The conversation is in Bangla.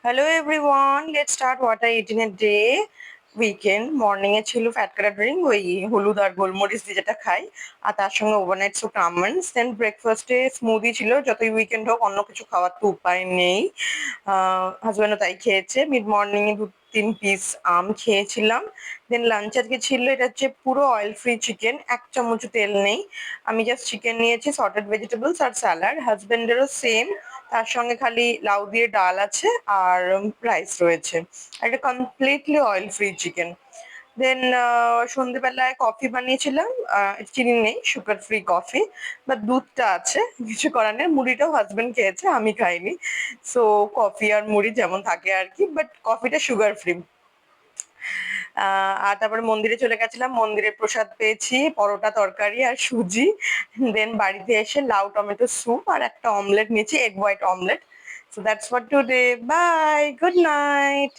Hello everyone, let's start what I eat in a day. Weekend morning এ ছিল ফ্যাট কাটা ড্রিঙ্ক, ওই হলুদ আর গোলমরিচ দিয়ে যেটা খাই, আর তার সঙ্গে ওভারনাইট সোট আমন্ডস। দেন ব্রেকফাস্টে স্মুদি ছিল। যতই উইকেন্ড হোক অন্য কিছু খাওয়ার তো উপায় নেই। হাজব্যান্ডও তাই খেয়েছে। মিড মর্নিং এ 2-3 পিস আম খেয়েছিলাম। দেন লাঞ্চ আজকে ছিল, এটা হচ্ছে পুরো অয়েল ফ্রি চিকেন, 1 চামচ তেল নেই। আমি জাস্ট চিকেন নিয়েছি, সর্টেড ভেজিটেবলস আর স্যালাড। হাজব্যান্ডেরও সেম, তার সঙ্গে খালি লাউ দিয়ে ডাল আছে আর রাইস রয়েছে। একটা কমপ্লিটলি অয়েল ফ্রি চিকেন। দেন সন্ধেবেলায় কফি বানিয়েছিলাম, চিনি নেই, সুগার ফ্রি কফি, বাট দুধটা আছে, কিছু করার নেই। মুড়িটাও হাজবেন্ড খেয়েছে, আমি খাইনি। সো কফি আর মুড়ি যেমন থাকে আর কি, বাট কফিটা সুগার ফ্রি। আর তারপরে মন্দিরে চলে গেছিলাম, মন্দিরে প্রসাদ পেয়েছি, পরোটা তরকারি আর সুজি। দেন বাড়িতে এসে লাউ টমেটো স্যুপ আর একটা অমলেট নিয়েছি, egg white omelette. So that's for today, bye, good night.